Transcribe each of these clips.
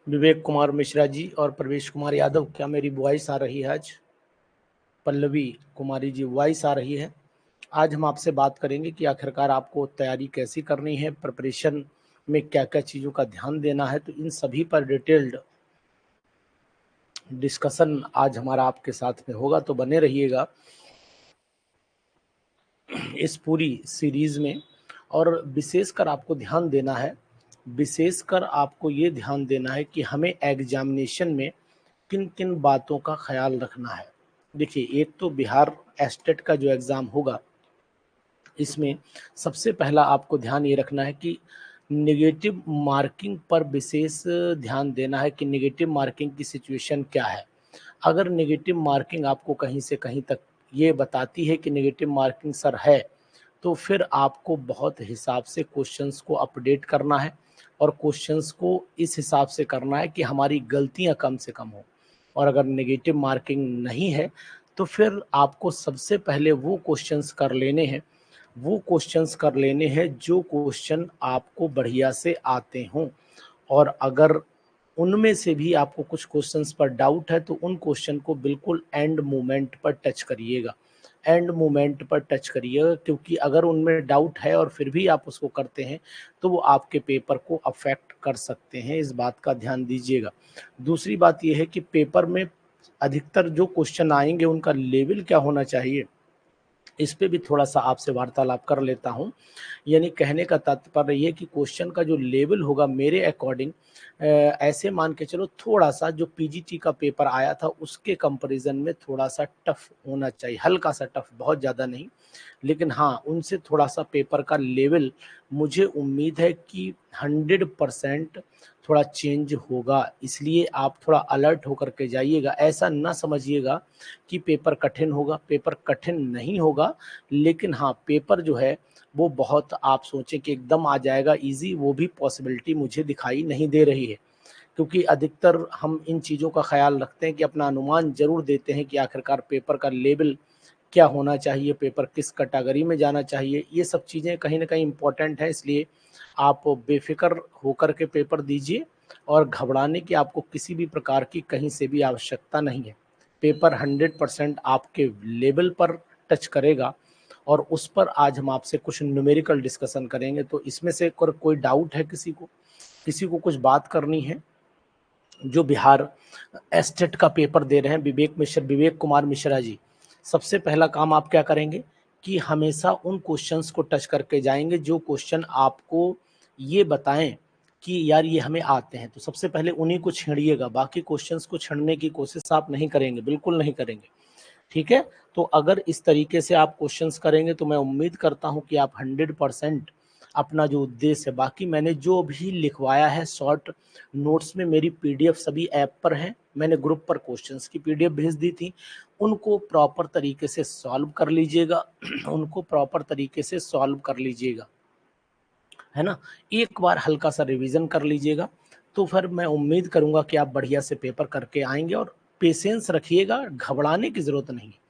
विवेक कुमार मिश्रा जी और प्रवेश कुमार यादव, क्या मेरी वॉइस आ रही है? आज पल्लवी कुमारी जी, वॉइस आ रही है? आज हम आपसे बात करेंगे कि आखिरकार आपको तैयारी कैसी करनी है, प्रिपरेशन में क्या क्या चीज़ों का ध्यान देना है। तो इन सभी पर डिटेल्ड डिस्कशन आज हमारा आपके साथ में होगा, तो बने रहिएगा इस पूरी सीरीज में। और विशेषकर आपको ध्यान देना है, विशेषकर आपको ये ध्यान देना है कि हमें एग्जामिनेशन में किन किन बातों का ख्याल रखना है। देखिए, एक तो बिहार एस्टेट का जो एग्ज़ाम होगा, इसमें सबसे पहला आपको ध्यान ये रखना है कि नेगेटिव मार्किंग पर विशेष ध्यान देना है कि नेगेटिव मार्किंग की सिचुएशन क्या है। अगर नेगेटिव मार्किंग आपको कहीं से कहीं तक ये बताती है कि नेगेटिव मार्किंग सर है, तो फिर आपको बहुत हिसाब से क्वेश्चंस को अपडेट करना है और क्वेश्चंस को इस हिसाब से करना है कि हमारी गलतियां कम से कम हो। और अगर नेगेटिव मार्किंग नहीं है, तो फिर आपको सबसे पहले वो क्वेश्चंस कर लेने हैं, वो क्वेश्चंस कर लेने हैं जो क्वेश्चन आपको बढ़िया से आते हों। और अगर उनमें से भी आपको कुछ क्वेश्चंस पर डाउट है, तो उन क्वेश्चन को बिल्कुल एंड मोमेंट पर टच करिएगा, एंड मोमेंट पर टच करिएगा, क्योंकि अगर उनमें डाउट है और फिर भी आप उसको करते हैं, तो वो आपके पेपर को अफेक्ट कर सकते हैं। इस बात का ध्यान दीजिएगा। दूसरी बात यह है कि पेपर में अधिकतर जो क्वेश्चन आएंगे उनका लेवल क्या होना चाहिए, इस पे भी थोड़ा सा आपसे वार्तालाप कर लेता हूँ। यानी कहने का तात्पर्य ये कि क्वेश्चन का जो लेवल होगा, मेरे अकॉर्डिंग ऐसे मान के चलो, थोड़ा सा जो पीजीटी का पेपर आया था उसके कंपैरिजन में थोड़ा सा टफ होना चाहिए, हल्का सा टफ, बहुत ज़्यादा नहीं। लेकिन हाँ, उनसे थोड़ा सा पेपर का लेवल मुझे उम्मीद है कि 100% थोड़ा चेंज होगा। इसलिए आप थोड़ा अलर्ट होकर के जाइएगा। ऐसा ना समझिएगा कि पेपर कठिन होगा, पेपर कठिन नहीं होगा। लेकिन हाँ, पेपर जो है वो बहुत, आप सोचें कि एकदम आ जाएगा इजी, वो भी पॉसिबिलिटी मुझे दिखाई नहीं दे रही है। क्योंकि अधिकतर हम इन चीज़ों का ख्याल रखते हैं कि अपना अनुमान जरूर देते हैं कि आखिरकार पेपर का लेवल क्या होना चाहिए, पेपर किस कैटेगरी में जाना चाहिए। ये सब चीज़ें कहीं ना कहीं इम्पोर्टेंट है। इसलिए आप बेफिक्र होकर के पेपर दीजिए और घबराने की आपको किसी भी प्रकार की कहीं से भी आवश्यकता नहीं है। पेपर 100% आपके लेवल पर टच करेगा। और उस पर आज हम आपसे कुछ न्यूमेरिकल डिस्कशन करेंगे। तो इसमें से कोई डाउट है किसी को कुछ बात करनी है? जो बिहार एस्टेट का पेपर दे रहे हैं विवेक कुमार मिश्रा जी, सबसे पहला काम आप क्या करेंगे कि हमेशा उन क्वेश्चंस को टच करके जाएंगे जो क्वेश्चन आपको ये बताएं कि यार ये हमें आते हैं। तो सबसे पहले उन्हीं को छेड़िएगा, बाकी क्वेश्चंस को छेड़ने की कोशिश आप नहीं करेंगे, बिल्कुल नहीं करेंगे। ठीक है? तो अगर इस तरीके से आप क्वेश्चंस करेंगे तो मैं उम्मीद करता हूं कि आप 100% अपना जो उद्देश्य है, बाकी मैंने जो भी लिखवाया है शॉर्ट नोट्स में, मेरी पीडीएफ सभी ऐप पर है। मैंने ग्रुप पर क्वेश्चंस की पीडीएफ भेज दी थी, उनको प्रॉपर तरीके से सॉल्व कर लीजिएगा उनको प्रॉपर तरीके से सॉल्व कर लीजिएगा, है ना? एक बार हल्का सा रिवीजन कर लीजिएगा, तो फिर मैं उम्मीद करूंगा कि आप बढ़िया से पेपर करके आएंगे। और पेशेंस रखिएगा, घबराने की जरूरत नहीं है।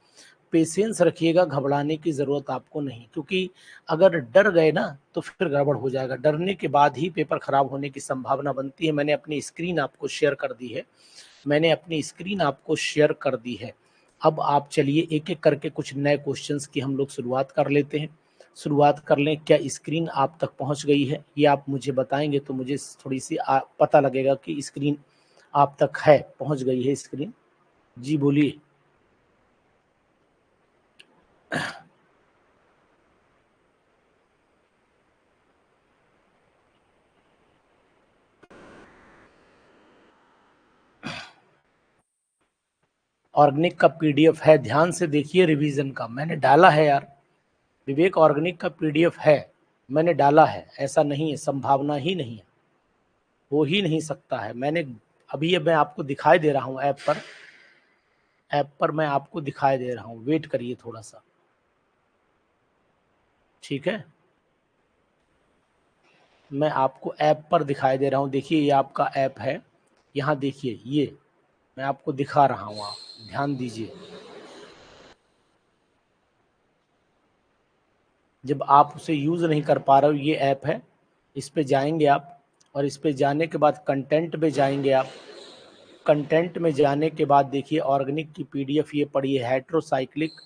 पेशेंस रखिएगा, घबराने की ज़रूरत आपको नहीं, क्योंकि अगर डर गए ना तो फिर गड़बड़ हो जाएगा। डरने के बाद ही पेपर खराब होने की संभावना बनती है। मैंने अपनी स्क्रीन आपको शेयर कर दी है, मैंने अपनी स्क्रीन आपको शेयर कर दी है। अब आप चलिए एक एक करके कुछ नए क्वेश्चंस की हम लोग शुरुआत कर लेते हैं। शुरुआत कर लें। क्या स्क्रीन आप तक पहुंच गई है, ये आप मुझे बताएंगे तो मुझे थोड़ी सी पता लगेगा कि स्क्रीन आप तक है, पहुंच गई है स्क्रीन। जी बोलिए। ऑर्गेनिक का पीडीएफ है, ध्यान से देखिए, रिवीजन का मैंने डाला है यार। विवेक, ऑर्गेनिक का पीडीएफ है, मैंने डाला है। ऐसा नहीं है, संभावना ही नहीं है, हो ही नहीं सकता है। मैंने अभी मैं आपको दिखाई दे रहा हूँ ऐप पर मैं आपको दिखाई दे रहा हूँ, वेट करिए थोड़ा सा। ठीक है, मैं आपको ऐप पर दिखाई दे रहा हूँ। देखिए, ये आपका ऐप है, यहाँ देखिए, ये मैं आपको दिखा रहा हूँ, आप ध्यान दीजिए। जब आप उसे यूज़ नहीं कर पा रहे हो, ये ऐप है, इस पे जाएंगे आप और इस पे जाने के बाद कंटेंट में जाएंगे आप। कंटेंट में जाने के बाद देखिए ऑर्गेनिक की पीडीएफ ये पढ़िए, हेट्रोसाइक्लिक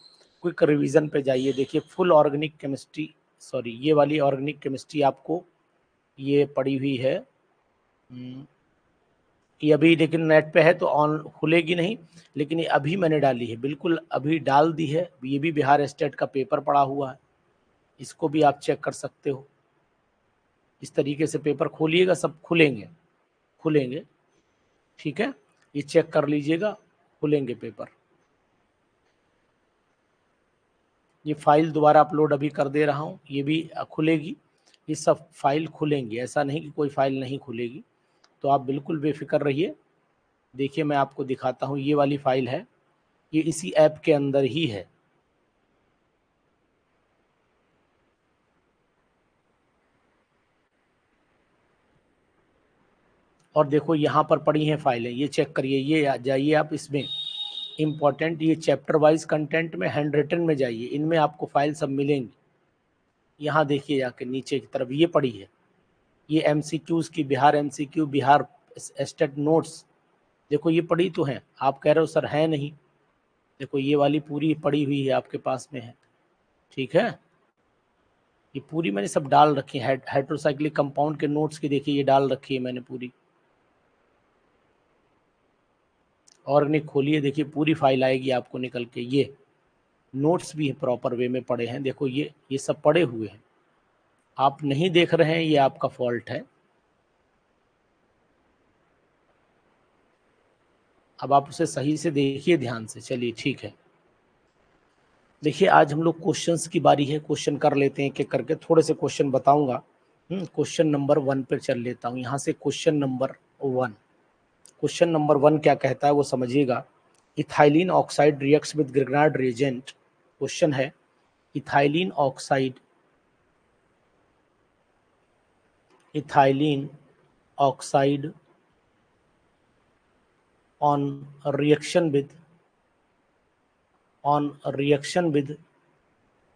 क्विक रिवीजन पे जाइए, देखिए फुल ऑर्गेनिक केमिस्ट्री, सॉरी ये वाली ऑर्गेनिक केमिस्ट्री आपको ये पड़ी हुई है। ये अभी लेकिन नेट पे है तो ऑन खुलेगी नहीं, लेकिन ये अभी मैंने डाली है, बिल्कुल अभी डाल दी है। ये भी बिहार स्टेट का पेपर पड़ा हुआ है, इसको भी आप चेक कर सकते हो। इस तरीके से पेपर खोलिएगा, सब खुलेंगे खुलेंगे, ठीक है, ये चेक कर लीजिएगा, खुलेंगे पेपर। ये फाइल दोबारा अपलोड अभी कर दे रहा हूँ, ये भी खुलेगी, ये सब फाइल खुलेंगी, ऐसा नहीं कि कोई फाइल नहीं खुलेगी, तो आप बिल्कुल बेफिक्र रहिए। देखिए मैं आपको दिखाता हूँ, ये वाली फाइल है, ये इसी ऐप के अंदर ही है। और देखो यहाँ पर पड़ी हैं फाइलें, ये चेक करिए, ये जाइए आप इसमें इम्पॉर्टेंट, ये चैप्टर वाइज कंटेंट में हैंड रिटन में जाइए, इनमें आपको फाइल सब मिलेंगी। यहाँ देखिए जाके नीचे की तरफ ये पड़ी है, ये एमसीक्यूज की, Bihar MCQ, Bihar state notes, देखो ये पड़ी तो है। आप कह रहे हो सर है नहीं, देखो ये वाली पूरी पड़ी हुई है आपके पास में है, ठीक है, ये पूरी मैंने सब डाल रखी है। हाइड्रोसाइक्लिक कंपाउंड के नोट्स की देखिए ये डाल रखी है मैंने पूरी। ऑर्गेनिक खोलिए, देखिए पूरी फाइल आएगी आपको निकल के, ये नोट्स भी प्रॉपर वे में पड़े हैं, देखो ये सब पड़े हुए हैं। आप नहीं देख रहे हैं, ये आपका फॉल्ट है। अब आप उसे सही से देखिए ध्यान से, चलिए ठीक है। देखिए आज हम लोग क्वेश्चंस की बारी है, क्वेश्चन कर लेते हैं एक-एक करके, थोड़े से क्वेश्चन बताऊंगा। क्वेश्चन नंबर 1 पे चल लेता हूँ, यहाँ से क्वेश्चन नंबर 1। क्वेश्चन नंबर 1 क्या कहता है वो समझिएगा। Ethylene oxide reacts with Grignard reagent. Question है ethylene oxide on reaction with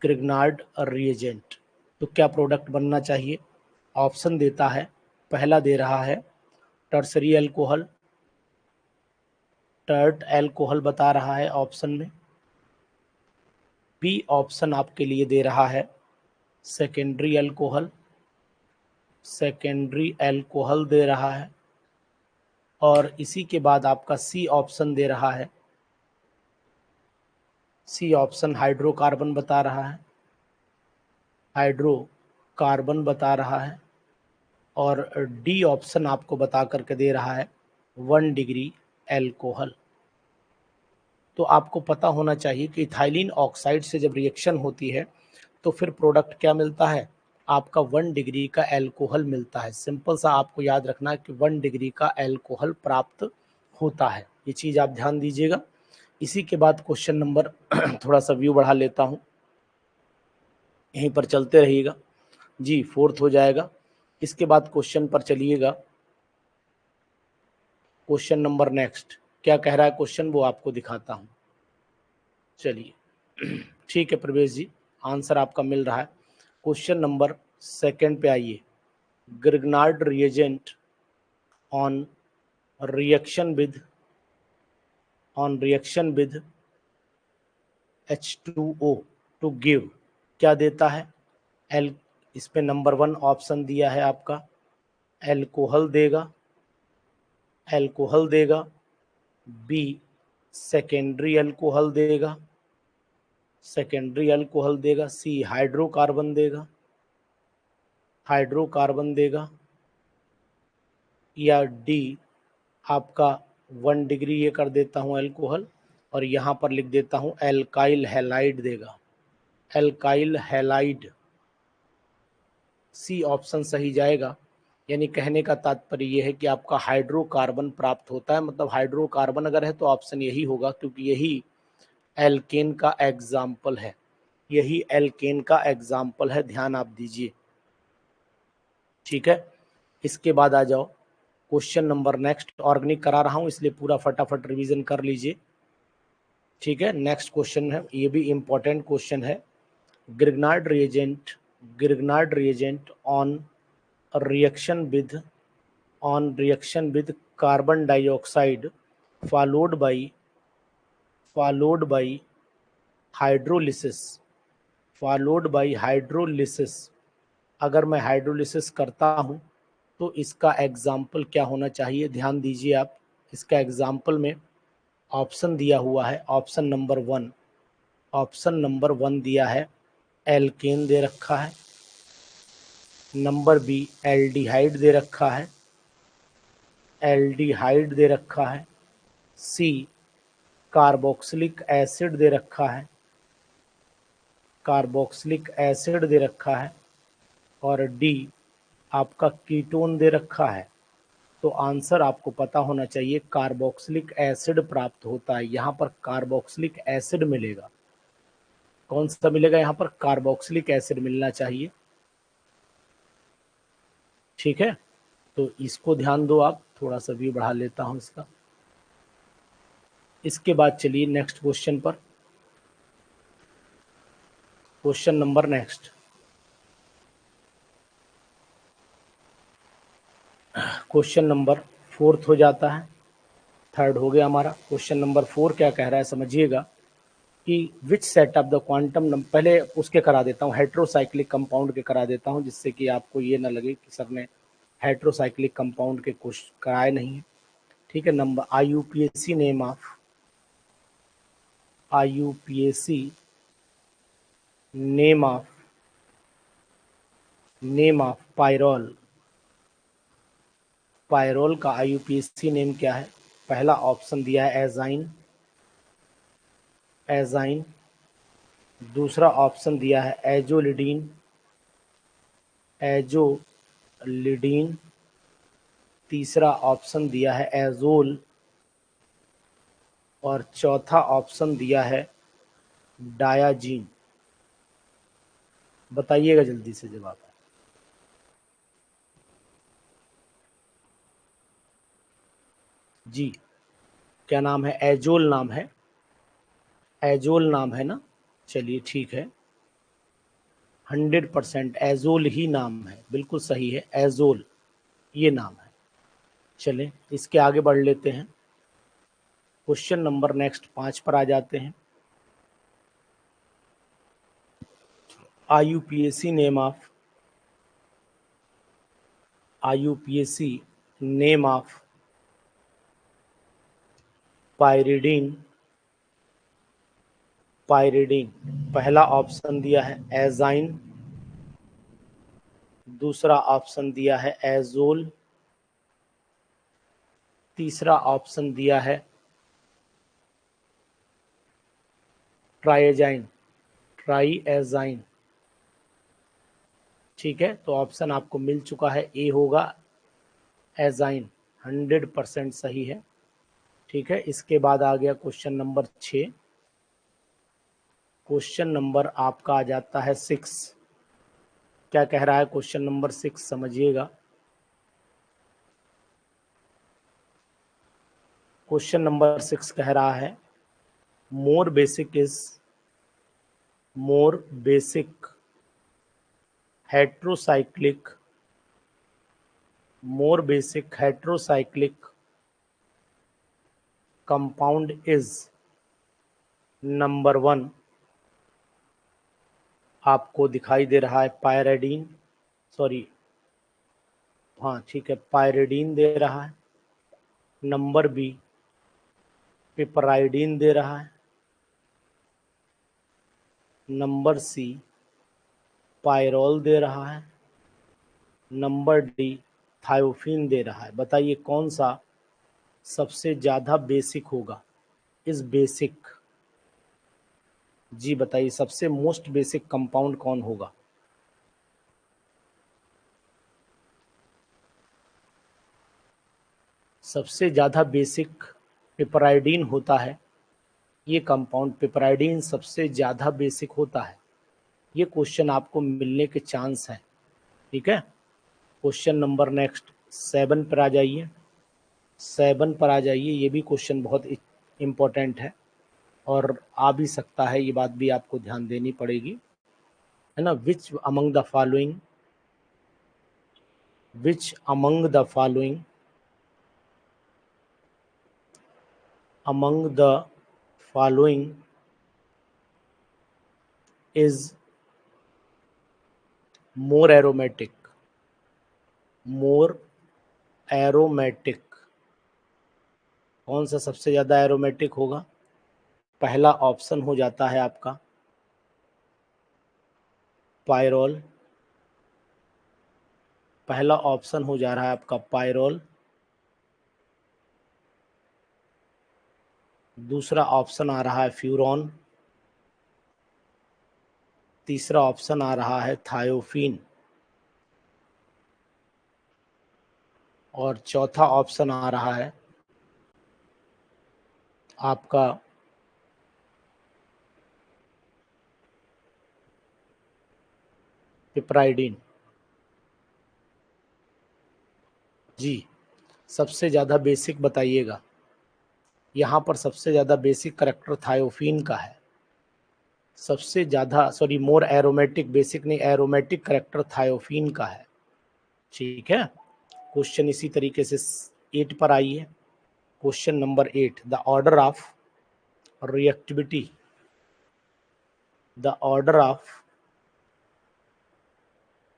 Grignard reagent, तो क्या प्रोडक्ट बनना चाहिए। ऑप्शन देता है, पहला दे रहा है टर्सरी एल्कोहल, टर्ट एल्कोहल बता रहा है ऑप्शन में। बी ऑप्शन आपके लिए दे रहा है सेकेंडरी एल्कोहल, दे रहा है। और इसी के बाद आपका सी ऑप्शन दे रहा है, सी ऑप्शन हाइड्रोकार्बन बता रहा है, और डी ऑप्शन आपको बता करके दे रहा है 1 डिग्री एल्कोहल। तो आपको पता होना चाहिए कि इथाइलिन ऑक्साइड से जब रिएक्शन होती है तो फिर प्रोडक्ट क्या मिलता है, आपका 1 डिग्री का एल्कोहल मिलता है। सिंपल सा आपको याद रखना है कि 1 डिग्री का एल्कोहल प्राप्त होता है, ये चीज़ आप ध्यान दीजिएगा। इसी के बाद क्वेश्चन नंबर थोड़ा सा व्यू बढ़ा लेता हूँ, यहीं पर चलते रहिएगा जी, 4th हो जाएगा। इसके बाद क्वेश्चन पर चलिएगा, क्वेश्चन नंबर नेक्स्ट क्या कह रहा है क्वेश्चन वो आपको दिखाता हूँ। चलिए ठीक है प्रवेश जी, आंसर आपका मिल रहा है। क्वेश्चन नंबर 2 पे आइए। Grignard reagent on reaction with H2O to give, क्या देता है एल, इस पे नंबर 1 ऑप्शन दिया है आपका एल्कोहल देगा, बी सेकेंडरी एल्कोहल देगा, सी हाइड्रोकार्बन देगा, या डी आपका 1 डिग्री ये कर देता हूँ एल्कोहल, और यहाँ पर लिख देता हूँ एल्काइल हैलाइड देगा, एल्काइल हैलाइड। सी ऑप्शन सही जाएगा। यानी कहने का तात्पर्य यह है कि आपका हाइड्रोकार्बन प्राप्त होता है, मतलब हाइड्रोकार्बन अगर है तो ऑप्शन यही होगा, क्योंकि यही एल्केन का एग्जाम्पल है, ध्यान आप दीजिए, ठीक है। इसके बाद आ जाओ क्वेश्चन नंबर नेक्स्ट, ऑर्गेनिक करा रहा हूं इसलिए पूरा फटाफट रिवीजन कर लीजिए, ठीक है। नेक्स्ट क्वेश्चन है, ये भी इंपॉर्टेंट क्वेश्चन है। Grignard reagent on reaction on reaction with carbon dioxide followed by hydrolysis अगर मैं हाइड्रोलिसिस करता हूं तो इसका एग्जाम्पल क्या होना चाहिए? ध्यान दीजिए आप, इसका एग्जाम्पल में ऑप्शन दिया हुआ है। ऑप्शन नंबर वन दिया है एल्केन दे रखा है, नंबर बी एल्डिहाइड दे रखा है, सी कार्बोक्सिलिक एसिड दे रखा है, और डी आपका कीटोन दे रखा है। तो आंसर आपको पता होना चाहिए, कार्बोक्सिलिक एसिड प्राप्त होता है। यहाँ पर कार्बोक्सिलिक एसिड मिलेगा। कौन सा मिलेगा? यहाँ पर कार्बोक्सिलिक एसिड मिलना चाहिए। ठीक है, तो इसको ध्यान दो आप। थोड़ा सा व्यू बढ़ा लेता हूं इसका। इसके बाद चलिए नेक्स्ट क्वेश्चन पर। Question number next, question number fourth हो जाता है, थर्ड हो गया हमारा। क्वेश्चन नंबर 4 क्या कह रहा है समझिएगा कि which set of the quantum number, पहले उसके करा देता हूँ, हेट्रोसाइक्लिक कंपाउंड के करा देता हूँ, जिससे कि आपको ये ना लगे कि सर ने हेट्रोसाइक्लिक कंपाउंड के कुछ कराए नहीं है। ठीक है, number IUPAC name of pyrrole का IUPAC नेम क्या है? पहला ऑप्शन दिया है एजाइन, दूसरा ऑप्शन दिया है एजोलिडीन, तीसरा ऑप्शन दिया है एजोल, और चौथा ऑप्शन दिया है डायाजीन। बताइएगा जल्दी से जवाब। जी, क्या नाम है? एजोल नाम है ना? चलिए ठीक है, 100% एजोल ही नाम है, बिल्कुल सही है, एजोल ये नाम है। चलें इसके आगे बढ़ लेते हैं। क्वेश्चन नंबर नेक्स्ट 5 पर आ जाते हैं। IUPAC name of pyridine. पहला ऑप्शन दिया है एजाइन, दूसरा ऑप्शन दिया है एजोल, तीसरा ऑप्शन दिया है ट्राइएजाइन। ठीक है, तो ऑप्शन आपको मिल चुका है, ए होगा एजाइन, 100% सही है। ठीक है, इसके बाद आ गया क्वेश्चन नंबर 6। क्वेश्चन नंबर आपका आ जाता है 6। क्या कह रहा है क्वेश्चन नंबर 6? समझिएगा। क्वेश्चन नंबर 6 कह रहा है मोर basic heterocyclic compound is number 1। आपको दिखाई दे रहा है पायरिडीन, ठीक है, पायरिडीन दे रहा है। नंबर बी पिपराइडीन दे रहा है। नंबर सी पायरोल दे रहा है। नंबर डी थायोफिन दे रहा है। बताइए कौन सा सबसे ज्यादा बेसिक होगा? जी बताइए, सबसे मोस्ट बेसिक कंपाउंड कौन होगा? सबसे ज्यादा बेसिक पिपराइडीन होता है। ये कंपाउंड पिपराइडीन सबसे ज्यादा बेसिक होता है। ये क्वेश्चन आपको मिलने के चांस है। ठीक है, क्वेश्चन नंबर नेक्स्ट 7 पर आ जाइए। ये भी क्वेश्चन बहुत इम्पोर्टेंट है और आ भी सकता है, ये बात भी आपको ध्यान देनी पड़ेगी, है ना। Which among the following among the following is more aromatic? more aromatic, कौन सा सबसे ज्यादा एरोमेटिक होगा? पहला ऑप्शन हो जाता है आपका पायरोल, पहला ऑप्शन हो जा रहा है आपका पायरोल। दूसरा ऑप्शन आ रहा है फ्यूरॉन। तीसरा ऑप्शन आ रहा है थायोफीन। और चौथा ऑप्शन आ रहा है आपका पिपराइडिन। जी, सबसे ज़्यादा बेसिक बताइएगा। यहाँ पर सबसे ज़्यादा बेसिक करेक्टर थायोफीन का है। सबसे ज़्यादा सॉरी मोर एरोमेटिक, बेसिक नहीं, एरोमेटिक करेक्टर थायोफीन का है। ठीक है, क्वेश्चन इसी तरीके से 8 पर आइए। Question number 8, the order of reactivity, the order of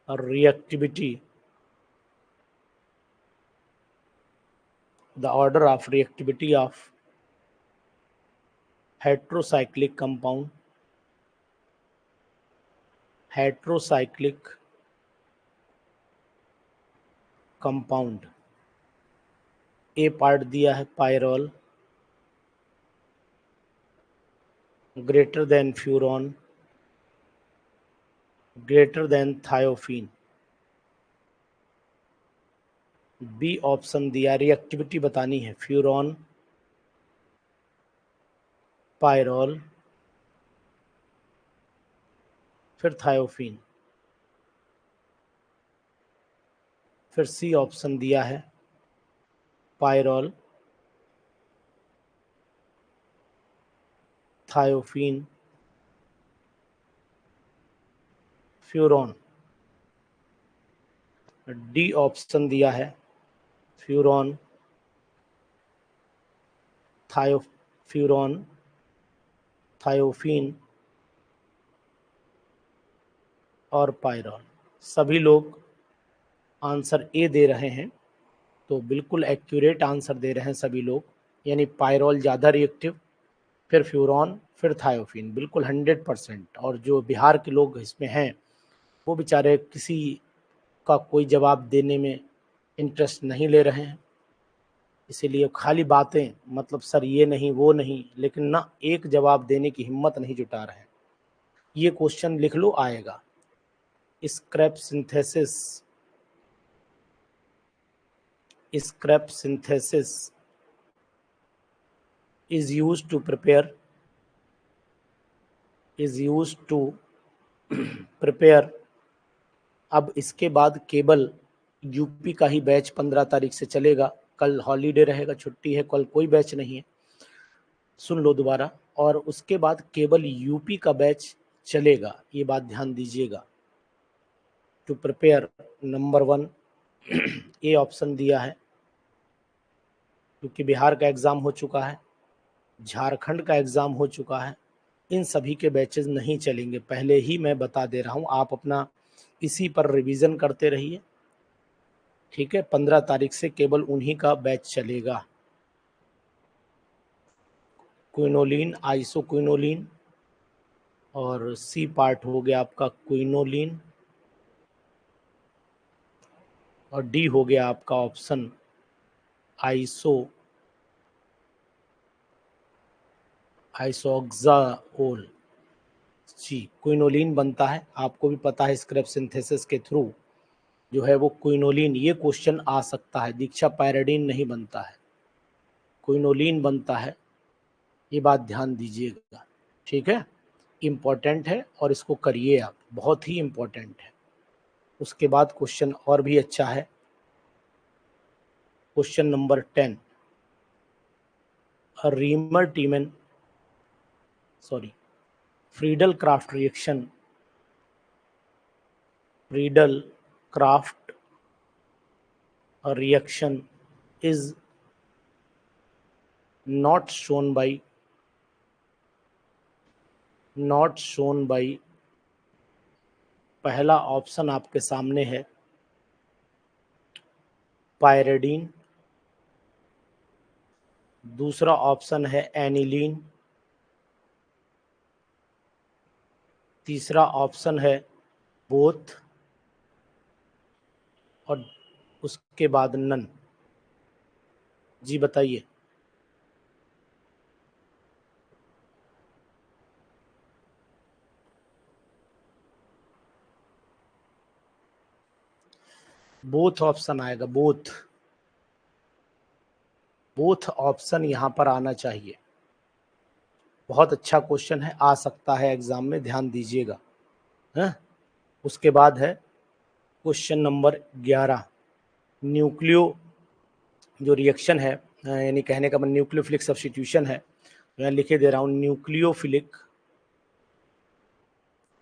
reactivity, the order of reactivity of heterocyclic compound, heterocyclic compound। A part दिया है pyrrole, greater than furan, greater than thiophene. B option दिया, reactivity बतानी है, furan, pyrrole, फिर thiophene. फिर सी option दिया है pyrrole, thiophene, furan. D option दिया है फ्यूरॉन, फ्यूरॉन, थायोफीन और पायरोल। सभी लोग आंसर ए दे रहे हैं, तो बिल्कुल एक्यूरेट आंसर दे रहे हैं सभी लोग, यानी पायरोल ज़्यादा रिएक्टिव, फिर फ्यूरॉन, फिर थायोफीन, बिल्कुल 100%। और जो बिहार के लोग इसमें हैं वो बेचारे किसी का कोई जवाब देने में इंटरेस्ट नहीं ले रहे हैं, इसीलिए खाली बातें, मतलब सर ये नहीं वो नहीं, लेकिन ना एक जवाब देने की हिम्मत नहीं जुटा रहे हैं। ये क्वेश्चन लिख लो, आएगा। Scrap synthesis, scrap synthesis is used to prepare अब इसके बाद केवल यूपी का ही बैच 15 तारीख से चलेगा। कल हॉलीडे रहेगा, छुट्टी है, कल कोई बैच नहीं है, सुन लो दोबारा। और उसके बाद केवल यूपी का बैच चलेगा, ये बात ध्यान दीजिएगा। To prepare, number 1 A option दिया है, क्योंकि बिहार का एग्ज़ाम हो चुका है, झारखंड का एग्ज़ाम हो चुका है, इन सभी के बैचेस नहीं चलेंगे, पहले ही मैं बता दे रहा हूँ। आप अपना इसी पर रिवीजन करते रहिए, ठीक है। 15 तारीख से केवल उन्हीं का बैच चलेगा। क्विनोलिन, आइसोक्विनोलिन, और सी पार्ट हो गया आपका क्विनोलिन, और डी हो गया आपका ऑप्शन आइसोक्साओल। जी, क्विनोलिन बनता है, आपको भी पता है, स्क्रैप सिंथेसिस के थ्रू जो है वो क्विनोलिन, ये क्वेश्चन आ सकता है, दीक्षा पैराडीन नहीं बनता है, क्विनोलिन बनता है, ये बात ध्यान दीजिएगा, ठीक है। इम्पॉर्टेंट है और इसको करिए आप, बहुत ही इम्पॉर्टेंट है। उसके बाद क्वेश्चन और भी अच्छा है, question number 10, reamer टीमन sorry Friedel craft reaction, Friedel craft reaction is not shown by, not shown by, पहला ऑप्शन आपके सामने है पायरेडीन, दूसरा ऑप्शन है एनिलीन, तीसरा ऑप्शन है बोथ, और उसके बाद नन। जी बताइए। बोथ ऑप्शन आएगा, बोथ, बोथ ऑप्शन यहां पर आना चाहिए। बहुत अच्छा क्वेश्चन है, आ सकता है एग्जाम में, ध्यान दीजिएगा। है, उसके बाद है क्वेश्चन नंबर 11। न्यूक्लियो जो रिएक्शन है, यानी कहने का मतलब न्यूक्लियोफिलिक सब्स्टिट्यूशन है, मैं लिखे दे रहा हूं, न्यूक्लियोफिलिक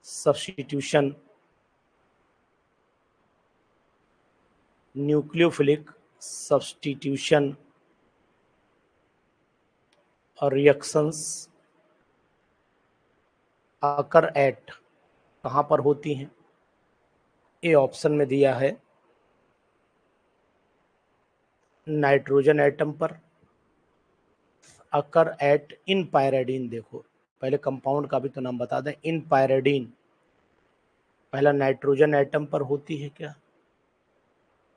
सब्स्टिट्यूशन, न्यूक्लियोफिलिक सब्स्टिट्यूशन और रिएक्शंस अकर एट, कहां पर होती हैं? ए ऑप्शन में दिया है नाइट्रोजन एटम पर, अकर एट इन पायरेडीन। देखो पहले कंपाउंड का भी तो नाम बता दें, इन पायरेडीन पहला नाइट्रोजन एटम पर होती है क्या?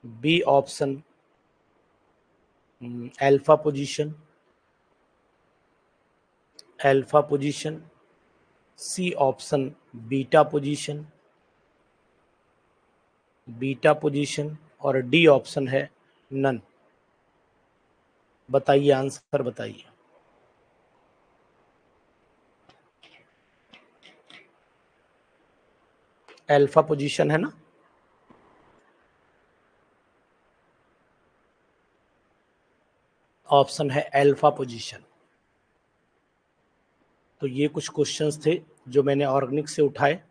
B option alpha position, alpha position, C option beta position, beta position, और डी ऑप्शन है नन। बताइए, आंसर बताइए। अल्फा पोजीशन है ना? ऑप्शन है अल्फा पोजीशन। तो ये कुछ क्वेश्चंस थे जो मैंने ऑर्गेनिक से उठाए।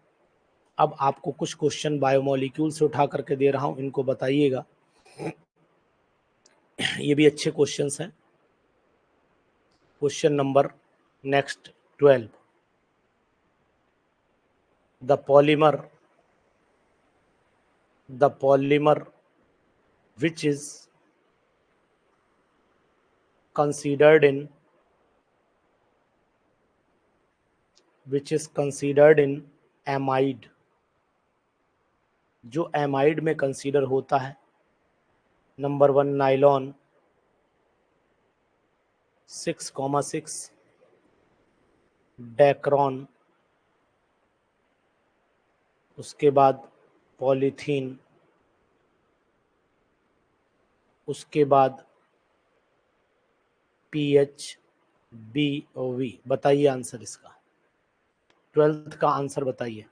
अब आपको कुछ क्वेश्चन बायोमोलिक्यूल से उठा करके दे रहा हूं, इनको बताइएगा। ये भी अच्छे क्वेश्चंस हैं। Question number next 12। The polymer, the polymer which is considered in, which is considered in amide, जो एमाइड में कंसीडर होता है। नंबर 1 नाइलॉन 6,6, डेक्रॉन, उसके बाद पॉलीथीन, उसके बाद पीएच बी ओ वी। बताइए आंसर इसका, 12th का आंसर बताइए।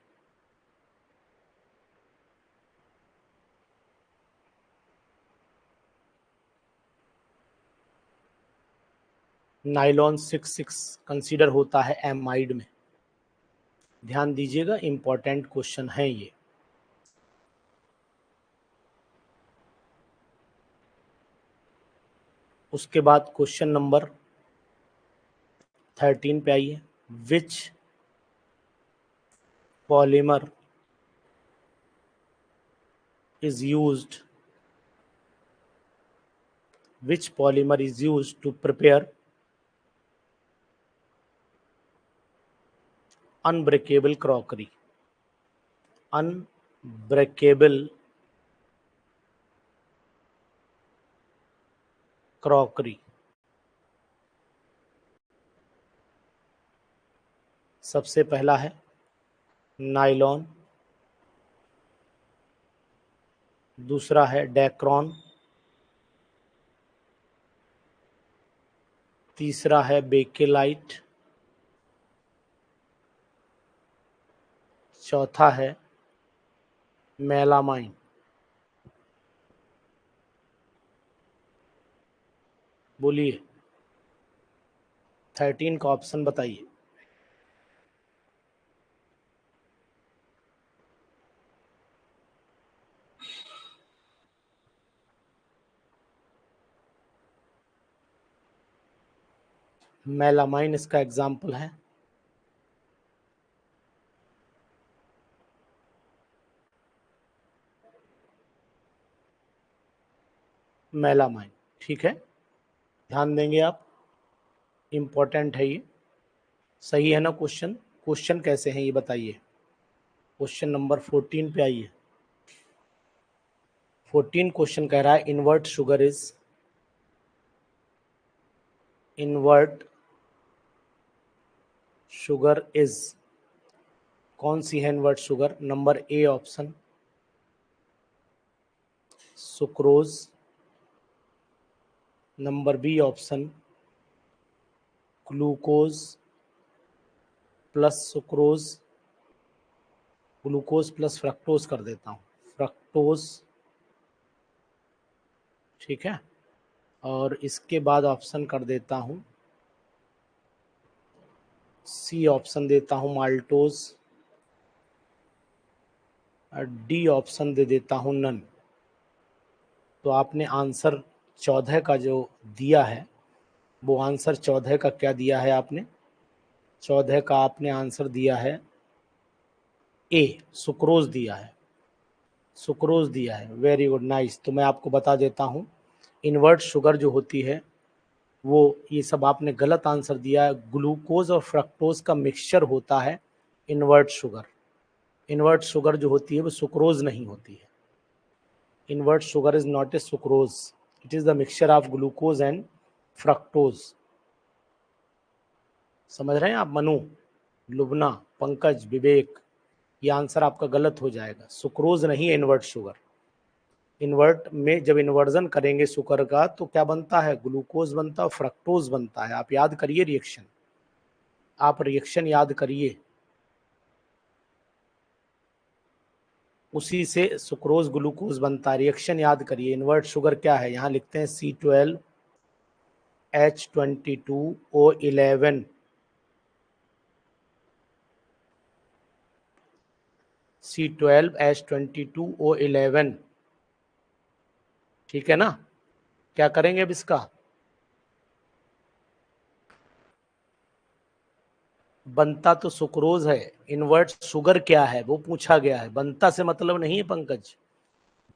नाइलॉन 6,6 कंसीडर होता है एमाइड में। ध्यान दीजिएगा, इंपॉर्टेंट क्वेश्चन है ये। उसके बाद क्वेश्चन नंबर 13 पे आइए। विच polymer is used, which polymer is used to prepare unbreakable crockery, unbreakable crockery? सबसे पहला है नाइलॉन, दूसरा है डेक्रॉन, तीसरा है बेकेलाइट, चौथा है मेलामाइन। बोलिए, 13 का ऑप्शन बताइए। मेलामाइन इसका एग्जाम्पल है। मेलामाइन, ठीक है, ध्यान देंगे आप, इंपॉर्टेंट है ये। सही है ना क्वेश्चन? क्वेश्चन कैसे हैं ये बताइए। क्वेश्चन नंबर 14 पे आइए। 14 क्वेश्चन कह रहा है इनवर्ट शुगर इज, कौन सी है invert sugar? Number A option sucrose, number B option glucose plus sucrose, glucose plus fructose कर देता हूँ, फ्रक्टोज, ठीक है। और इसके बाद ऑप्शन कर देता हूँ सी ऑप्शन देता हूँ माल्टोज, और डी ऑप्शन दे देता हूँ नन। तो आपने आंसर 14 का जो दिया है वो आंसर 14 का क्या दिया है आपने? 14 का आपने आंसर दिया है ए, सुक्रोज दिया है, सुक्रोज दिया है। Very good, nice. तो मैं आपको बता देता हूँ इन्वर्ट शुगर जो होती है वो, ये सब आपने गलत आंसर दिया है। ग्लूकोज और फ्रक्टोज का मिक्सचर होता है इन्वर्ट शुगर। इन्वर्ट शुगर जो होती है वो सुक्रोज नहीं होती है। Invert sugar is not a sucrose, it is the mixture of glucose and fructose. समझ रहे हैं आप? मनु, लुबना, पंकज, विवेक, ये आंसर आपका गलत हो जाएगा। सुक्रोज नहीं है इन्वर्ट शुगर। इन्वर्ट में जब इन्वर्जन करेंगे शुगर का तो क्या बनता है? ग्लूकोज बनता है, फ्रक्टोज बनता है। आप याद करिए रिएक्शन, आप रिएक्शन याद करिए, उसी से सुक्रोज ग्लूकोज बनता है। रिएक्शन याद करिए। इन्वर्ट शुगर क्या है? यहाँ लिखते हैं C12H22O11, C12H22O11, ठीक है ना? क्या करेंगे अब इसका? बनता तो सुक्रोज है, इन्वर्ट शुगर क्या है वो पूछा गया है। बनता से मतलब नहीं है पंकज,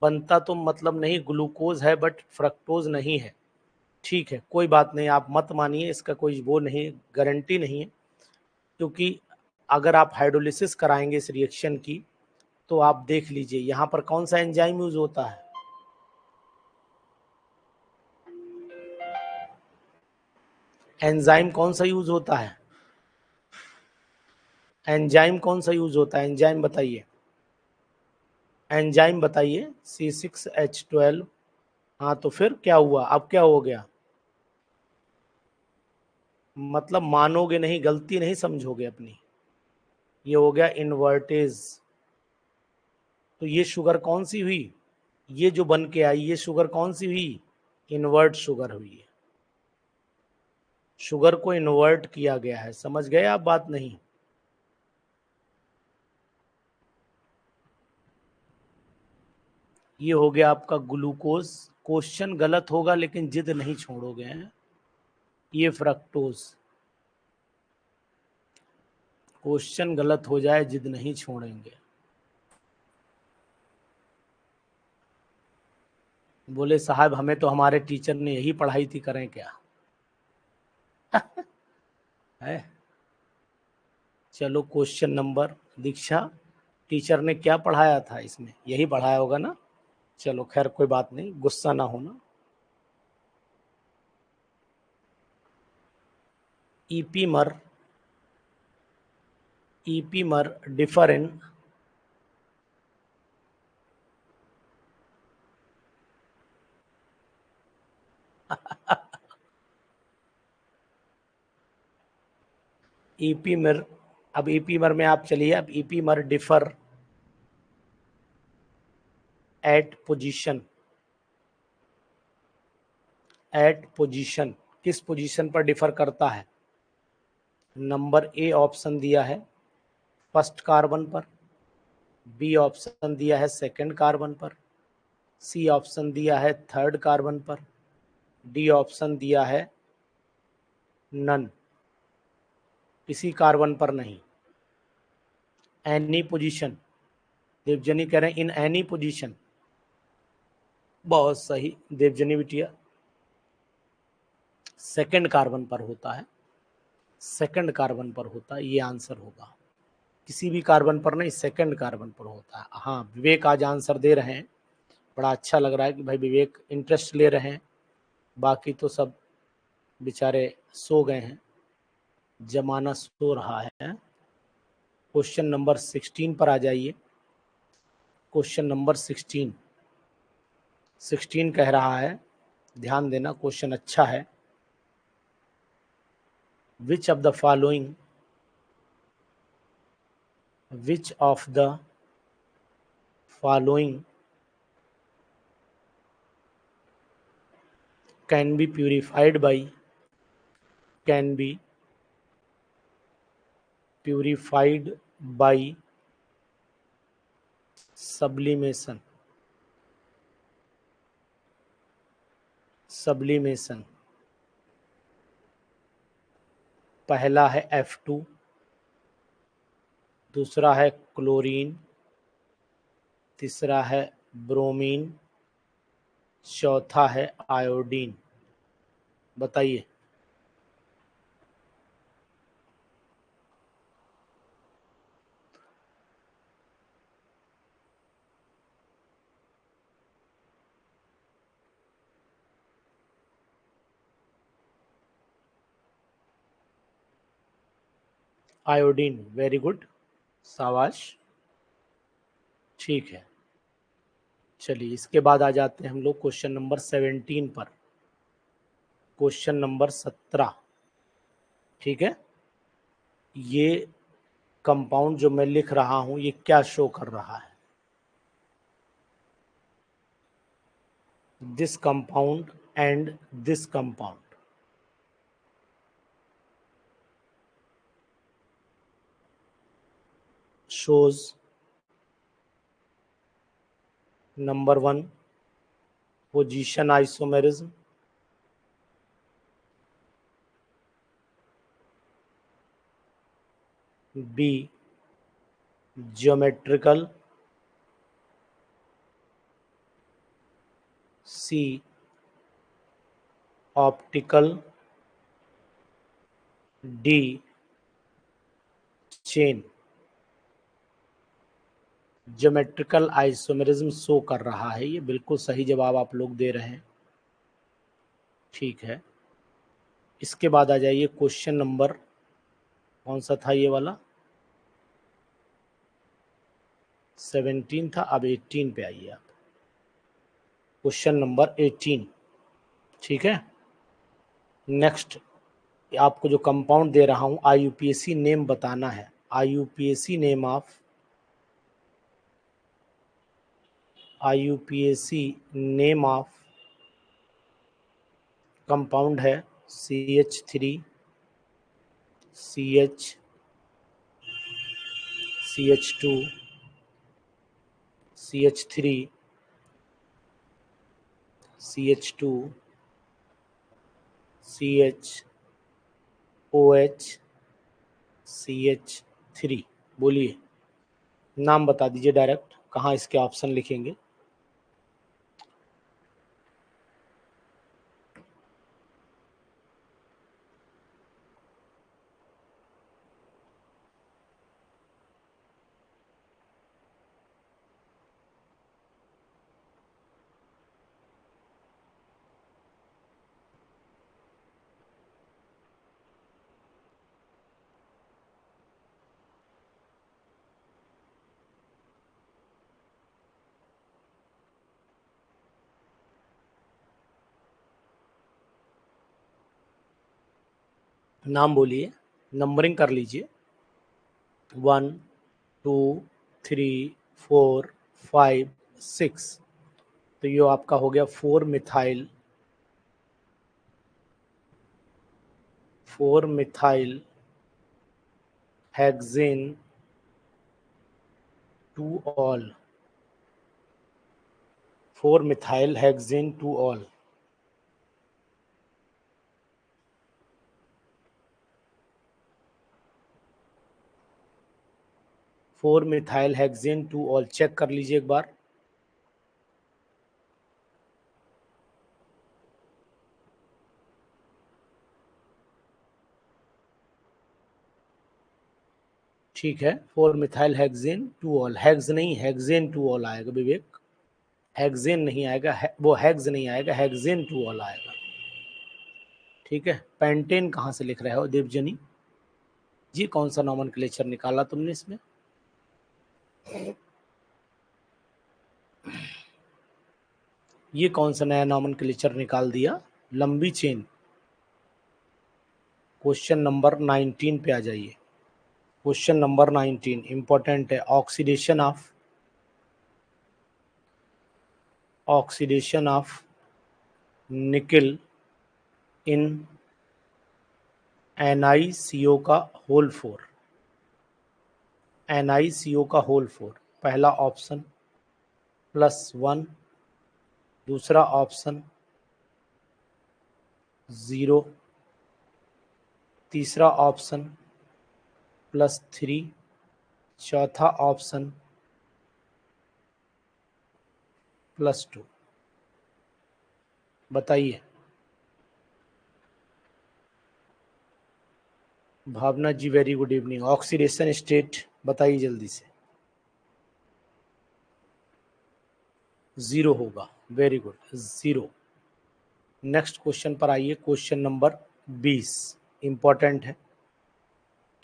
बनता तो मतलब नहीं, ग्लूकोज है बट फ्रक्टोज नहीं है। ठीक है, कोई बात नहीं, आप मत मानिए, इसका कोई वो नहीं, गारंटी नहीं है। क्योंकि अगर आप हाइड्रोलिसिस कराएंगे इस रिएक्शन की तो आप देख लीजिए यहाँ पर कौन सा एंजाइम यूज होता है। एंजाइम कौन सा यूज होता है? एंजाइम कौन सा यूज होता है? एंजाइम बताइए, एंजाइम बताइए। C6H12। हाँ तो फिर क्या हुआ? अब क्या हो गया? मतलब मानोगे नहीं, गलती नहीं समझोगे अपनी, ये हो गया इन्वर्टेज। तो ये शुगर कौन सी हुई? ये जो बन के आई ये शुगर कौन सी हुई? इन्वर्ट शुगर हुई है। शुगर को इन्वर्ट किया गया है। समझ गए आप बात? नहीं, ये हो गया आपका ग्लूकोज। क्वेश्चन गलत होगा लेकिन जिद नहीं छोड़ोगे हैं। ये फ्रक्टोज, क्वेश्चन गलत हो जाए जिद नहीं छोड़ेंगे। बोले साहब हमें तो हमारे टीचर ने यही पढ़ाई थी, करें क्या है। चलो क्वेश्चन नंबर, दीक्षा टीचर ने क्या पढ़ाया था इसमें? यही पढ़ाया होगा ना। चलो खैर कोई बात नहीं, गुस्सा ना होना। ईपीमर, ईपीमर डिफर इन ईपीमर, अब ईपीमर में आप चलिए। अब epimer differ at position, at position, किस पोजीशन पर डिफर करता है? नंबर ए ऑप्शन दिया है फर्स्ट कार्बन पर, बी ऑप्शन दिया है सेकंड कार्बन पर, सी ऑप्शन दिया है थर्ड कार्बन पर, डी ऑप्शन दिया है नन। किसी कार्बन पर नहीं। एनी पोजीशन, देवजनी कह रहे हैं इन एनी पोजीशन। बहुत सही देवजनी बिटिया, सेकंड कार्बन पर होता है, सेकंड कार्बन पर होता है, ये आंसर होगा। किसी भी कार्बन पर नहीं, सेकंड कार्बन पर होता है। हाँ, विवेक आज आंसर दे रहे हैं, बड़ा अच्छा लग रहा है कि भाई विवेक इंटरेस्ट ले रहे हैं। बाकी तो सब बेचारे सो गए हैं, जमाना सो रहा है। क्वेश्चन नंबर 16 पर आ जाइए। क्वेश्चन नंबर 16 कह रहा है, ध्यान देना क्वेश्चन अच्छा है। Which of the following, which of the following can be purified by sublimation, पहला है F2, दूसरा है क्लोरीन, तीसरा है ब्रोमीन, चौथा है आयोडीन। बताइए। आयोडीन, वेरी गुड, शाबाश, ठीक है। चलिए इसके बाद आ जाते हैं हम लोग क्वेश्चन नंबर 17 पर। क्वेश्चन नंबर 17, ठीक है। ये कंपाउंड जो मैं लिख रहा हूं ये क्या शो कर रहा है? This compound and this compound shows number 1 position isomerism, B geometrical, C optical, D chain। Geometrical isomerism show कर रहा है, ये बिल्कुल सही जवाब आप लोग दे रहे हैं, ठीक है। इसके बाद आ जाइए क्वेश्चन नंबर, कौन सा था ये वाला? 17 था, अब 18 पे आइए आप। क्वेश्चन नंबर 18, ठीक है। नेक्स्ट आपको जो कंपाउंड दे रहा हूं, IUPAC नेम बताना है। IUPAC name of, IUPAC name of compound है CH3, CH, CH2, CH3, CH2, CH, OH, CH3। बोलिए, नाम बता दीजिए डायरेक्ट, कहाँ इसके ऑप्शन लिखेंगे? नाम बोलिए, नंबरिंग कर लीजिए, 1 2 3 4 5 6। तो ये आपका हो गया 4 methyl hexane 2 ol, 4 methyl hexane 2 ol. 4 methyl hexane 2 ol, check कर लीजिए एक बार। ठीक है, 4 मिथाइल हेक्सेन 2 ऑल, हेक्स नहीं हेक्सेन 2 ऑल आएगा विवेक, हेक्सेन नहीं आएगा, वो हेक्स नहीं आएगा, हेक्सेन 2 ऑल आएगा। ठीक है, पेंटेन कहाँ से लिख रहे हो देवजनी जी, कौन सा नॉमेनक्लेचर निकाला तुमने इसमें? ये कौन सा नया नॉमेनक्लेचर निकाल दिया? लंबी चेन। क्वेश्चन नंबर 19 पे आ जाइए। क्वेश्चन नंबर 19 इंपॉर्टेंट है। ऑक्सीडेशन ऑफ निकल इन NiCO का होल 4, NiCO का होल 4, पहला ऑप्शन +1, दूसरा ऑप्शन 0, तीसरा ऑप्शन +3, चौथा ऑप्शन +2। बताइए। Bhavana ji very good evening. Oxidation state बताइए जल्दी से। 0 होगा, वेरी गुड, 0। नेक्स्ट क्वेश्चन पर आइए, क्वेश्चन नंबर 20 इंपॉर्टेंट है।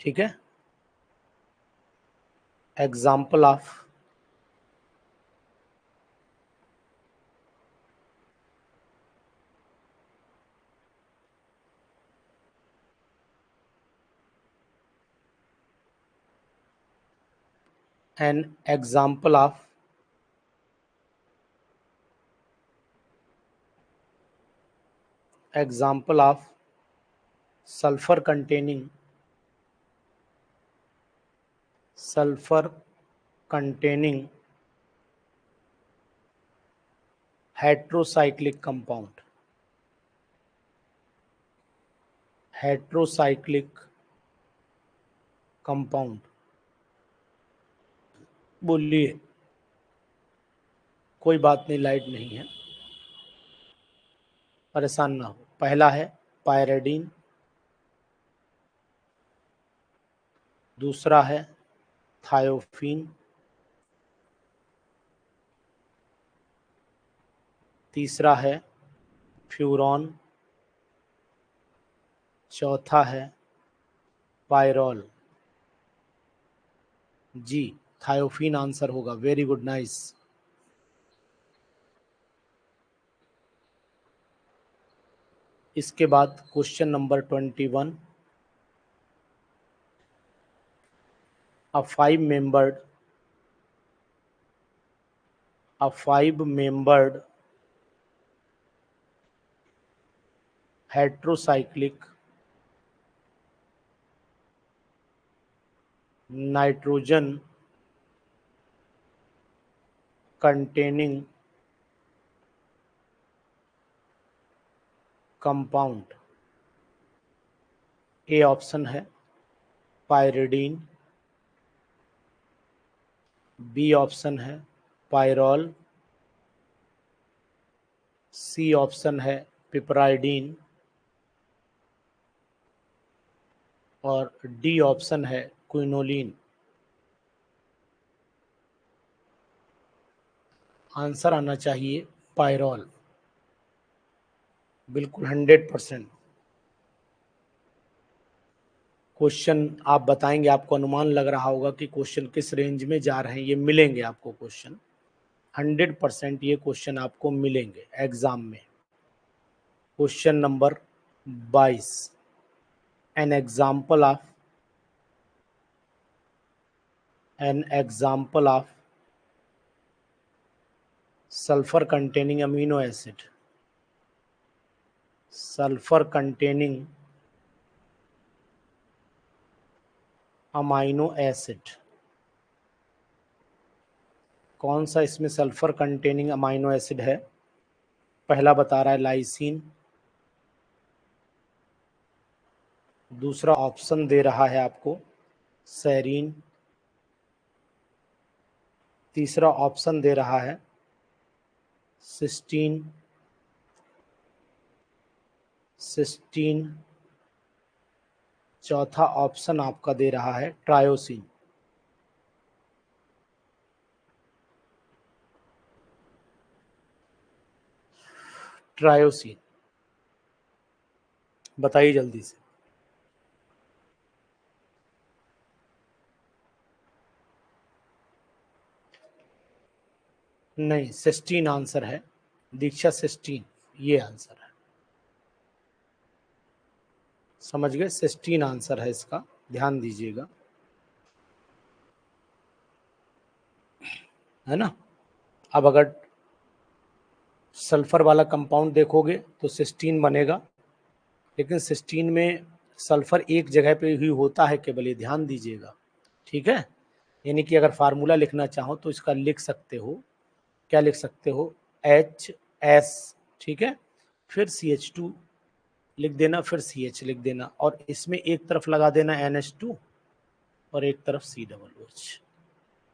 ठीक है, example of an example of sulfur containing heterocyclic compound। बोलिए। कोई बात नहीं, लाइट नहीं है, परेशान ना हो। पहला है पायरेडीन, दूसरा है थायोफीन, तीसरा है फ्यूरॉन, चौथा है पायरोल। जी, थायोफीन आंसर होगा, वेरी गुड, नाइस। इसके बाद question number 21, a five membered heterocyclic nitrogen containing compound। A option है पायरिडीन, बी ऑप्शन है पायरोल, सी ऑप्शन है पिपराइडीन और डी ऑप्शन है क्विनोलिन। आंसर आना चाहिए पायरोल, बिल्कुल 100%। क्वेश्चन आप बताएंगे, आपको अनुमान लग रहा होगा कि क्वेश्चन किस रेंज में जा रहे हैं। ये मिलेंगे आपको क्वेश्चन, 100% ये क्वेश्चन आपको मिलेंगे एग्जाम में। Question number 22, an example of sulphur containing amino acid, sulphur containing amino acid. कौन सा इसमें सल्फर कंटेनिंग अमाइनो एसिड है? पहला बता रहा है लाइसिन, दूसरा ऑप्शन दे रहा है आपको सेरीन, तीसरा ऑप्शन दे रहा है सिस्टीन, सिस्टीन। चौथा ऑप्शन आपका दे रहा है ट्रायोसिन। ट्रायोसिन, बताइए जल्दी से। नहीं, सिस्टीन आंसर है दीक्षा, सिस्टीन ये आंसर है। समझ गए, सिस्टीन आंसर है इसका, ध्यान दीजिएगा, है ना। अब अगर सल्फर वाला कंपाउंड देखोगे तो सिस्टीन बनेगा, लेकिन सिस्टीन में सल्फर एक जगह पे ही होता है केवल, ये ध्यान दीजिएगा, ठीक है। यानी कि अगर फार्मूला लिखना चाहो तो इसका लिख सकते हो, क्या लिख सकते हो, HS, ठीक है, फिर CH2 लिख देना, फिर CH लिख देना, और इसमें एक तरफ लगा देना NH2 और एक तरफ COOH।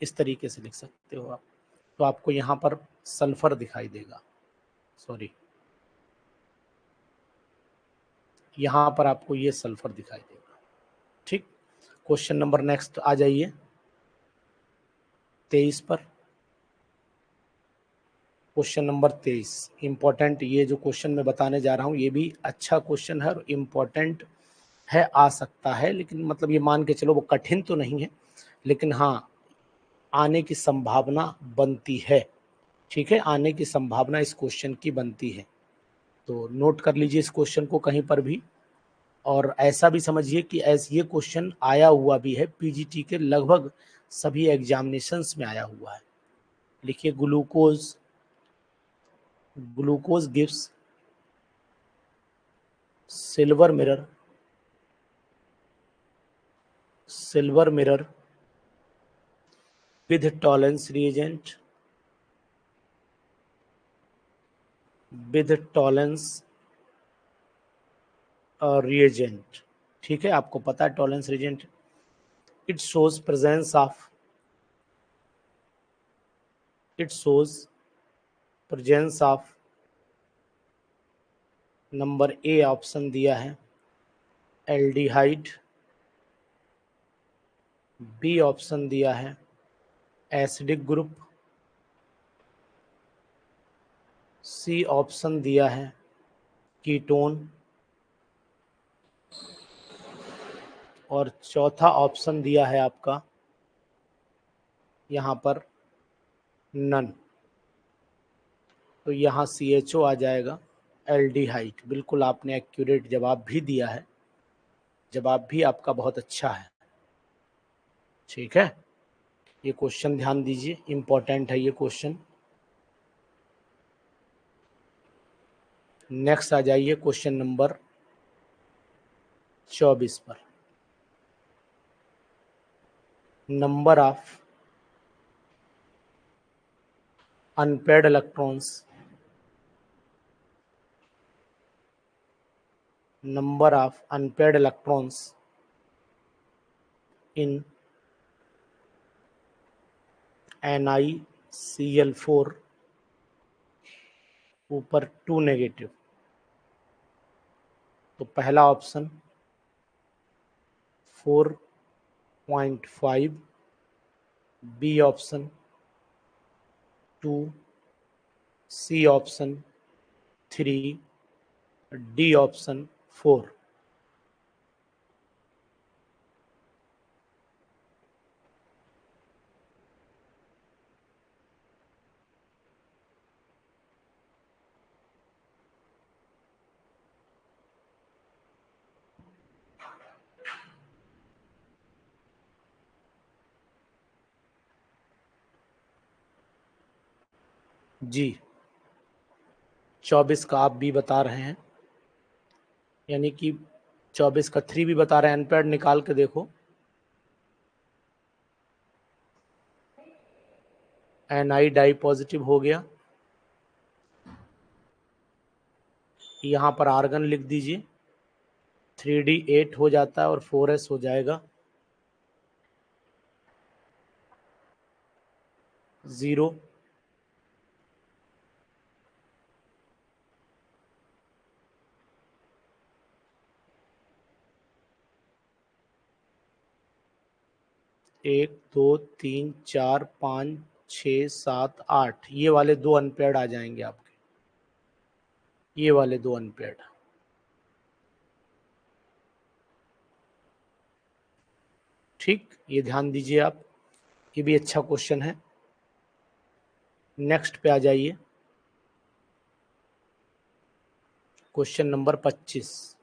इस तरीके से लिख सकते हो आप। तो आपको यहाँ पर सल्फर दिखाई देगा, सॉरी, यहाँ पर आपको ये सल्फर दिखाई देगा, ठीक। क्वेश्चन नंबर नेक्स्ट आ जाइए 23 पर। क्वेश्चन नंबर 23 इंपॉर्टेंट, ये जो क्वेश्चन मैं बताने जा रहा हूँ ये भी अच्छा क्वेश्चन है और इम्पोर्टेंट है, आ सकता है, लेकिन मतलब ये मान के चलो वो कठिन तो नहीं है, लेकिन हाँ आने की संभावना बनती है, ठीक है, आने की संभावना इस क्वेश्चन की बनती है। तो नोट कर लीजिए इस क्वेश्चन को कहीं पर भी, और ऐसा भी समझिए कि ऐसे ये क्वेश्चन आया हुआ भी है PGT के लगभग सभी एग्जामिनेशंस में आया हुआ है। लिखिए glucose, glucose gives silver mirror, silver mirror with tolerance reagent, with tolerance reagent, ठीक है, आपको पता है Tollens reagent. It shows presence of, it shows presence of, number A option दिया है एल्डिहाइड, बी ऑप्शन दिया है एसिडिक ग्रुप, सी option दिया है कीटोन, और चौथा ऑप्शन दिया है आपका यहाँ पर नन। तो यहाँ CHO आ जाएगा, एल्डिहाइड। बिल्कुल आपने एक्यूरेट जवाब भी दिया है, जवाब भी आपका बहुत अच्छा है, ठीक है। ये क्वेश्चन ध्यान दीजिए, इंपॉर्टेंट है ये क्वेश्चन। नेक्स्ट आ जाइए क्वेश्चन नंबर 24 पर। Number of unpaired electrons, number of unpaired electrons in NiCl4 ऊपर 2 नेगेटिव। तो पहला option 4.5, B option 2, C option 3, D option 4। जी 24 का आप बी बता रहे हैं, यानी कि 24 का 3 भी बता रहे हैं। अनपेयर्ड निकाल के देखो, Ni डाई पॉजिटिव हो गया, यहाँ पर आर्गन लिख दीजिए, 3D 8 हो जाता है और 4s हो जाएगा, 0, 1, 2, 3, 4, 5, 6, 7, 8, ये वाले 2 अनपेयर्ड आ जाएंगे आपके, ये वाले 2 अनपेयर्ड। ठीक, ये ध्यान दीजिए आप, ये भी अच्छा क्वेश्चन है। नेक्स्ट पे आ जाइए, क्वेश्चन नंबर 25।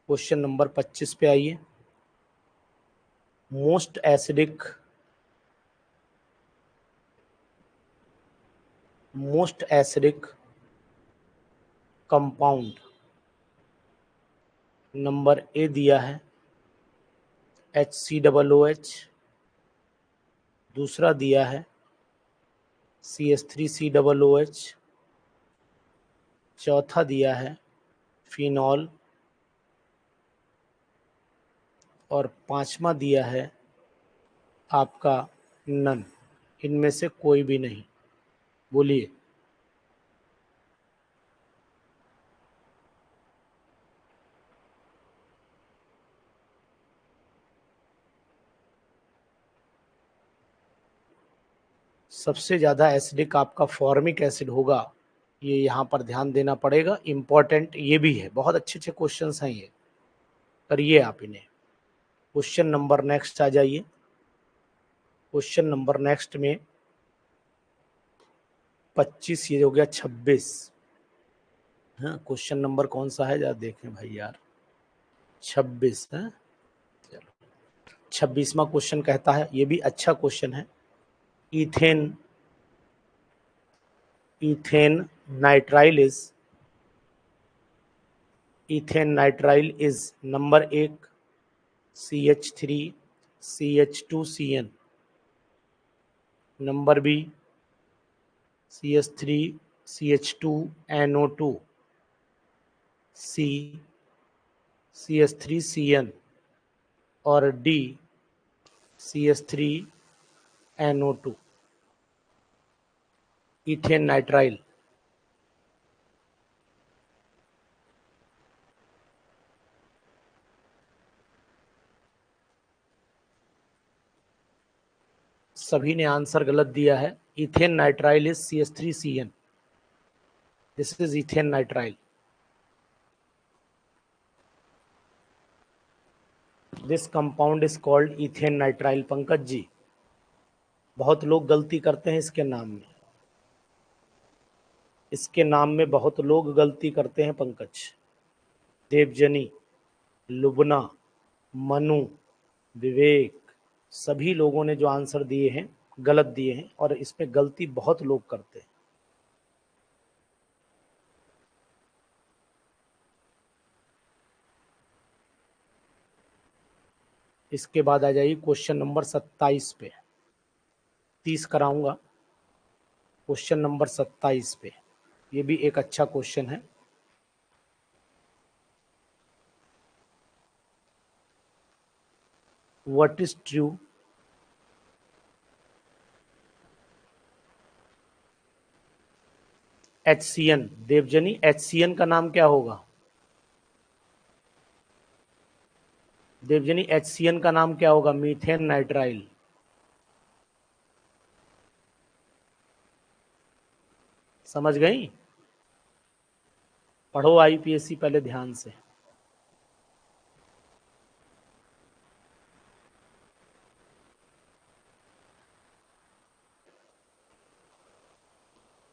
क्वेश्चन नंबर 25 पे आइए। Most acidic compound, number A दिया है HCOOH, दूसरा दिया है CH3COOH, चौथा दिया है फिनॉल, और पांचवा दिया है आपका नन। इनमें से कोई भी नहीं, बोलिए। सबसे ज़्यादा एसिडिक आपका फॉर्मिक एसिड होगा, ये यहाँ पर ध्यान देना पड़ेगा, इम्पॉर्टेंट ये भी है, बहुत अच्छे अच्छे क्वेश्चंस हैं ये, करिए आप इन्हें। क्वेश्चन नंबर नेक्स्ट आ जाइए। क्वेश्चन नंबर नेक्स्ट में 25, ये हो गया 26। हाँ, क्वेश्चन नंबर कौन सा है जरा देखें भाई यार, 26 है। चलो, 26वां क्वेश्चन कहता है, ये भी अच्छा क्वेश्चन है। Ethane ethane nitrile is ethane nitrile is number 1 CH3 CH2CN, नंबर B CH3 CH2NO2, C CH3CN, और डी CH3NO2। इथेन नाइट्राइल, सभी ने आंसर गलत दिया है। Ethane nitrile is CH3CN, this is ethane nitrile. This compound is called ethane nitrile. Pankaj ji, बहुत लोग गलती करते हैं इसके नाम में, इसके नाम में बहुत लोग गलती करते हैं पंकज। देवजनी, लुबना, मनु, विवेक, सभी लोगों ने जो आंसर दिए हैं गलत दिए हैं, और इस पे गलती बहुत लोग करते हैं। इसके बाद आ जाइए क्वेश्चन नंबर 27 पे, 30 कराऊंगा। क्वेश्चन नंबर 27 पे, ये भी एक अच्छा क्वेश्चन है। What is true HCN? देवजनी, HCN का नाम क्या होगा? देवजनी, HCN का नाम क्या होगा? Methane nitrile. समझ गई? पढ़ो IPSC पहले ध्यान से।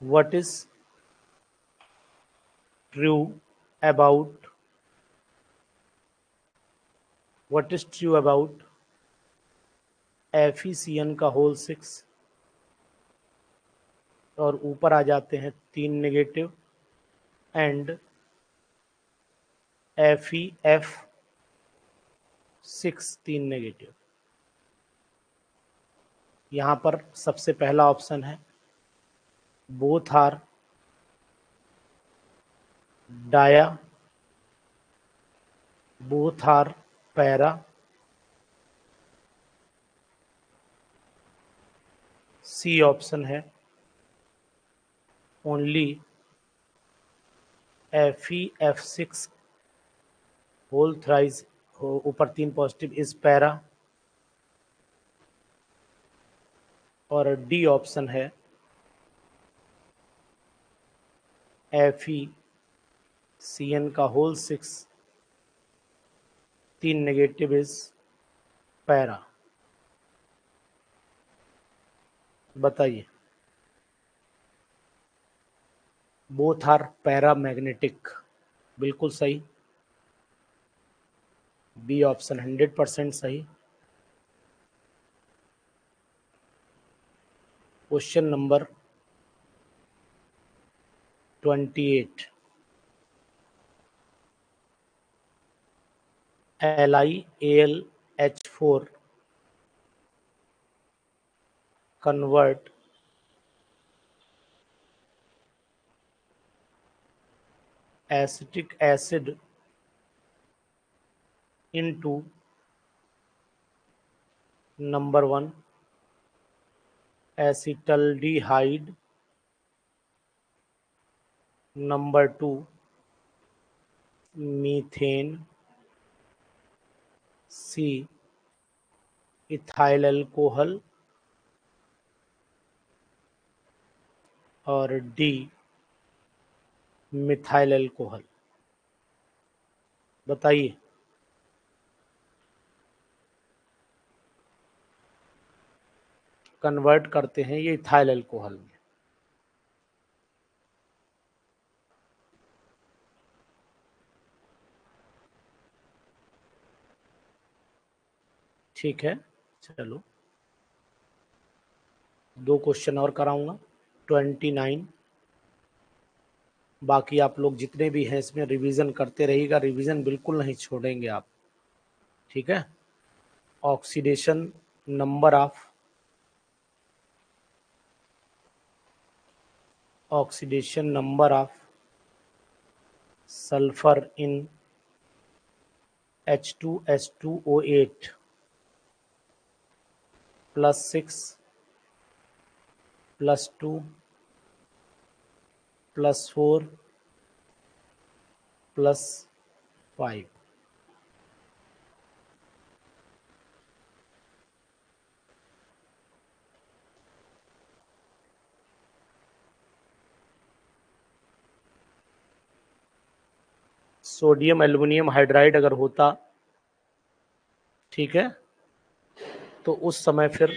What is true about what is true about FeCN का होल 6, और ऊपर आ जाते हैं 3 नेगेटिव, एंड FeF6 3 नेगेटिव। यहाँ पर सबसे पहला ऑप्शन है both are dia, both are para, C option है only Fe F6 whole thrice, ऊपर 3 पॉजिटिव इज पैरा। और डी ऑप्शन है FeCN का होल 6 3 नेगेटिव इज पैरा। बताइए। बोथ आर पैरामैग्नेटिक, बिल्कुल सही। बी ऑप्शन 100% सही। Question number 28, LiAlH4 convert acetic acid into number 1 acetaldehyde, number 2 methane, C ethyl alcohol और D methyl alcohol. बताइए। Convert करते हैं ये इथाइल अल्कोहल में। ठीक है, चलो 2 क्वेश्चन और कराऊंगा। 29, बाकी आप लोग जितने भी हैं इसमें रिवीजन करते रहिएगा, रिवीजन बिल्कुल नहीं छोड़ेंगे आप, ठीक है। Oxidation number of sulphur in H2S2O8 +6 +2 +4 +5। Sodium aluminium hydride अगर होता, ठीक है, तो उस समय फिर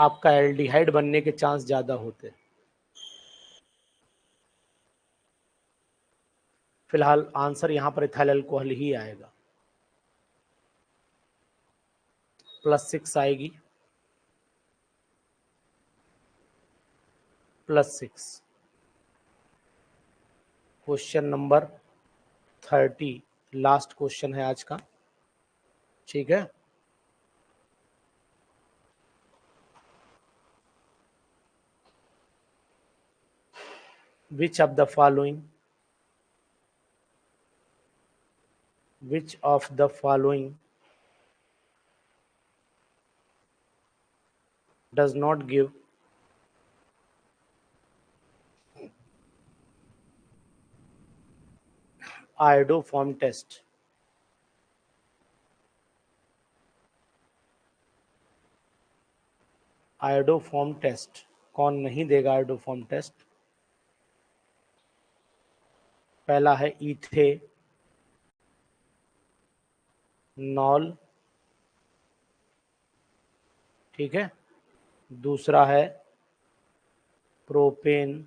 आपका एल्डिहाइड बनने के चांस ज़्यादा होते। फिलहाल आंसर यहाँ पर इथाइल अल्कोहल ही आएगा। +6 आएगी, +6। क्वेश्चन नंबर 30 लास्ट क्वेश्चन है आज का, ठीक है। Which of the following does not give iodoform test? Iodoform test कौन नहीं देगा? आयोडोफॉर्म टेस्ट पहला है इथेनॉल, ठीक है। दूसरा है प्रोपेन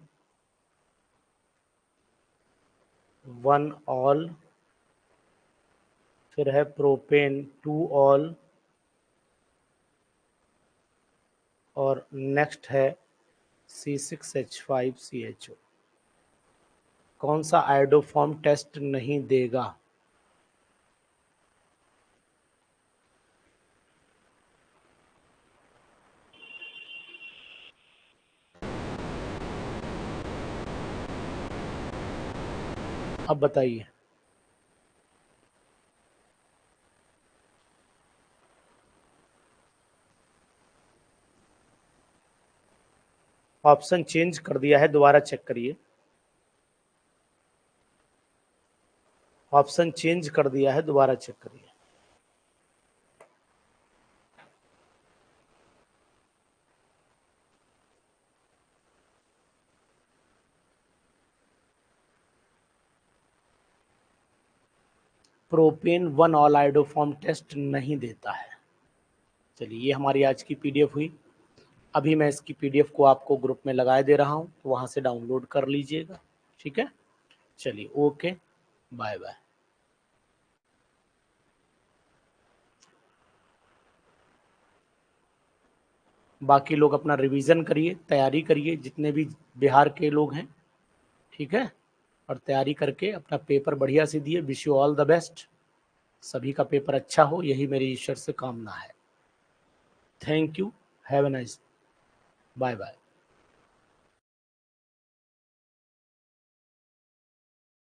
1 ऑल, फिर है प्रोपेन 2 ऑल, और नेक्स्ट है C6H5CHO। कौन सा आयोडोफॉर्म टेस्ट नहीं देगा? अब बताइए। ऑप्शन चेंज कर दिया है, दोबारा चेक करिए। ऑप्शन चेंज कर दिया है, दोबारा चेक करिए। प्रोपेन 1 ऑल आइडोफॉर्म टेस्ट नहीं देता है। चलिए, ये हमारी आज की पीडीएफ हुई। अभी मैं इसकी पीडीएफ को आपको ग्रुप में लगा दे रहा हूँ, तो वहाँ से डाउनलोड कर लीजिएगा। ठीक है, चलिए, ओके, बाय बाय। बाकी लोग अपना रिवीजन करिए, तैयारी करिए, जितने भी बिहार के लोग हैं, ठीक है, और तैयारी करके अपना पेपर बढ़िया से दिए। Wish you all the best, सभी का पेपर अच्छा हो, यही मेरी ईश्वर से कामना है। Thank you, have a nice, bye bye.